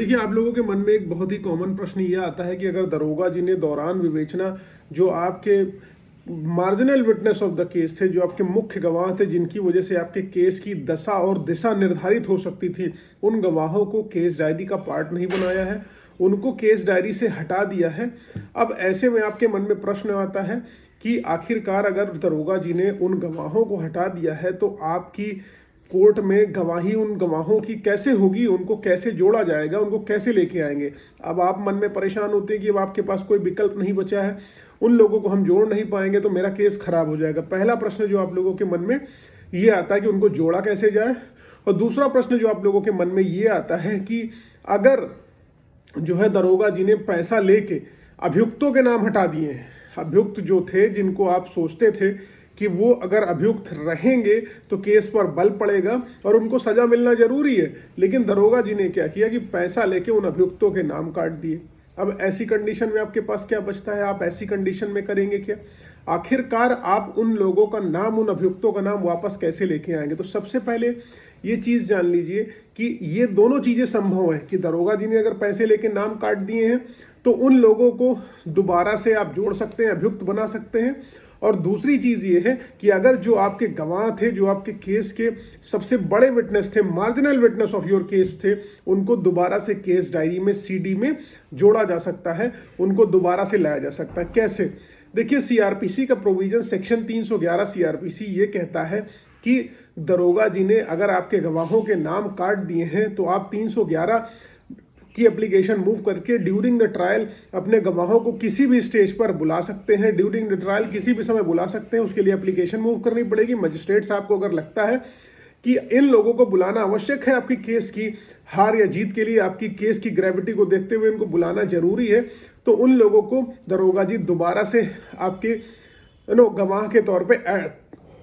देखिए, आप लोगों के मन में एक बहुत ही कॉमन प्रश्न ये आता है कि अगर दरोगा जी ने दौरान विवेचना जो आपके marginal witness of the case थे, जो आपके मुख्य गवाह थे जिनकी वजह से आपके केस की दशा और दिशा निर्धारित हो सकती थी, उन गवाहों को केस डायरी का पार्ट नहीं बनाया है, उनको केस डायरी से हटा दिया है। अब ऐसे में आपके मन में प्रश्न आता है कि आखिरकार अगर दरोगा जी ने उन गवाहों को हटा दिया है तो आपकी कोर्ट में गवाही उन गवाहों की कैसे होगी, उनको कैसे जोड़ा जाएगा, उनको कैसे लेके आएंगे। अब आप मन में परेशान होते हैं कि अब आपके पास कोई विकल्प नहीं बचा है, उन लोगों को हम जोड़ नहीं पाएंगे तो मेरा केस खराब हो जाएगा। पहला प्रश्न जो आप लोगों के मन में ये आता है कि उनको जोड़ा कैसे जाए, और दूसरा प्रश्न जो आप लोगों के मन में ये आता है कि अगर जो है दरोगा जी ने पैसा लेके अभियुक्तों के नाम हटा दिए हैं, अभियुक्त जो थे जिनको आप सोचते थे कि वो अगर अभियुक्त रहेंगे तो केस पर बल पड़ेगा और उनको सजा मिलना जरूरी है, लेकिन दरोगा जी ने क्या किया कि पैसा लेके उन अभियुक्तों के नाम काट दिए। अब ऐसी कंडीशन में आपके पास क्या बचता है, आप ऐसी कंडीशन में करेंगे क्या? आखिरकार आप उन लोगों का नाम, उन अभियुक्तों का नाम वापस कैसे लेके आएंगे? तो सबसे पहले ये चीज़ जान लीजिए कि ये दोनों चीज़ें संभव है कि दरोगा जी ने अगर पैसे लेके नाम काट दिए हैं तो उन लोगों को दोबारा से आप जोड़ सकते हैं, अभियुक्त बना सकते हैं। और दूसरी चीज़ ये है कि अगर जो आपके गवाह थे, जो आपके केस के सबसे बड़े विटनेस थे, marginal witness of your case थे, उनको दोबारा से केस डायरी में, सीडी में जोड़ा जा सकता है, उनको दोबारा से लाया जा सकता है। कैसे? देखिए, सीआरपीसी का प्रोविजन सेक्शन 311 सीआरपीसी ये कहता है कि दरोगा जी ने अगर आपके गवाहों के नाम काट दिए हैं तो आप 311 की एप्लीकेशन मूव करके ड्यूरिंग द ट्रायल अपने गवाहों को किसी भी स्टेज पर बुला सकते हैं, ड्यूरिंग द ट्रायल किसी भी समय बुला सकते हैं। उसके लिए एप्लीकेशन मूव करनी पड़ेगी। मजिस्ट्रेट साहब को अगर लगता है कि इन लोगों को बुलाना आवश्यक है, आपकी केस की हार या जीत के लिए, आपकी केस की ग्रेविटी को देखते हुए इनको बुलाना जरूरी है, तो उन लोगों को दरोगा जी दोबारा से आपके गवाह के तौर पे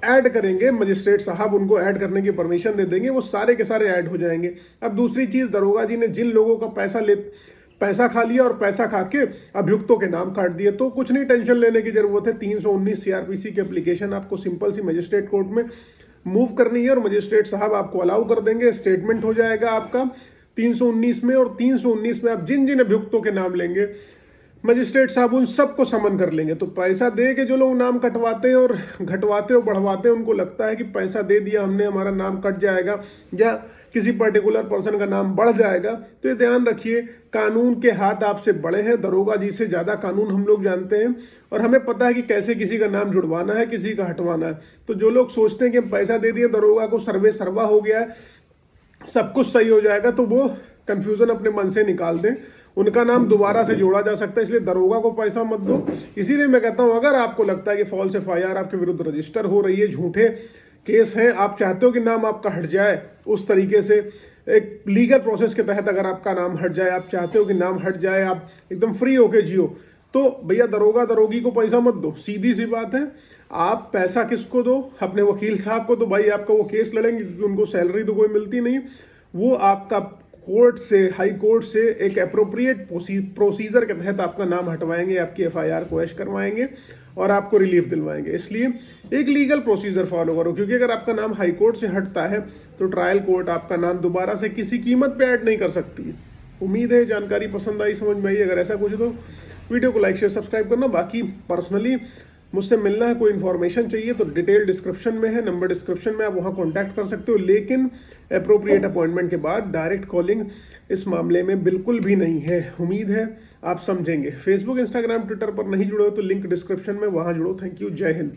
ऐड करेंगे। मजिस्ट्रेट साहब उनको ऐड करने की परमिशन दे देंगे, वो सारे के सारे ऐड हो जाएंगे। अब दूसरी चीज़, दरोगा जी ने जिन लोगों का पैसा खा लिया और पैसा खा के अभियुक्तों के नाम काट दिए, तो कुछ नहीं टेंशन लेने की जरूरत है। 319 सीआरपीसी की एप्लीकेशन आपको सिंपल सी मजिस्ट्रेट कोर्ट में मूव करनी है और मजिस्ट्रेट साहब आपको अलाउ कर देंगे, स्टेटमेंट हो जाएगा आपका 319 में। और 319 में आप जिन जिन अभियुक्तों के नाम लेंगे मजिस्ट्रेट साहब उन सबको समन कर लेंगे। तो पैसा दे के जो लोग नाम कटवाते हैं और घटवाते और बढ़वाते हैं, उनको लगता है कि पैसा दे दिया हमने, हमारा नाम कट जाएगा या किसी पर्टिकुलर पर्सन का नाम बढ़ जाएगा। तो ये ध्यान रखिए, कानून के हाथ आपसे बड़े हैं, दरोगा जी से ज़्यादा कानून हम लोग जानते हैं और हमें पता है कि कैसे किसी का नाम जुड़वाना है, किसी का हटवाना है। तो जो लोग सोचते हैं कि पैसा दे दिया, दरोगा को सर्वे सर्वा हो गया है, सब कुछ सही हो जाएगा, तो वो कंफ्यूजन अपने मन से निकाल दें। उनका नाम दोबारा से जोड़ा जा सकता है, इसलिए दरोगा को पैसा मत दो। इसीलिए मैं कहता हूं, अगर आपको लगता है कि फॉल्स एफआईआर आपके विरुद्ध रजिस्टर हो रही है, झूठे केस हैं, आप चाहते हो कि नाम आपका हट जाए, उस तरीके से एक लीगल प्रोसेस के तहत अगर आपका नाम हट जाए, आप चाहते हो कि नाम हट जाए, आप एकदम फ्री होके जियो, तो भैया दरोगा दरोगी को पैसा मत दो। सीधी सी बात है, आप पैसा किसको दो? अपने वकील साहब को। तो भाई आपका वो केस लड़ेंगे क्योंकि उनको सैलरी तो कोई मिलती नहीं, वो आपका कोर्ट से, हाई कोर्ट से एक अप्रोप्रिएट प्रोसीजर के तहत आपका नाम हटवाएंगे, आपकी एफआईआर को ऐश करवाएंगे और आपको रिलीफ दिलवाएंगे। इसलिए एक लीगल प्रोसीजर फॉलो करो, क्योंकि अगर आपका नाम हाई कोर्ट से हटता है तो ट्रायल कोर्ट आपका नाम दोबारा से किसी कीमत पे ऐड नहीं कर सकती। उम्मीद है जानकारी पसंद आई, समझ में आई। अगर ऐसा कुछ तो वीडियो को लाइक शेयर सब्सक्राइब करना। बाकी पर्सनली मुझसे मिलना है, कोई इन्फॉर्मेशन चाहिए तो डिटेल डिस्क्रिप्शन में है, नंबर डिस्क्रिप्शन में, आप वहाँ कॉन्टैक्ट कर सकते हो। लेकिन अप्रोप्रिएट अपॉइंटमेंट के बाद डायरेक्ट कॉलिंग इस मामले में बिल्कुल भी नहीं है। उम्मीद है आप समझेंगे। फेसबुक, इंस्टाग्राम, ट्विटर पर नहीं जुड़े हो तो लिंक डिस्क्रिप्शन में, वहाँ जुड़ो। Thank you. जय हिंद।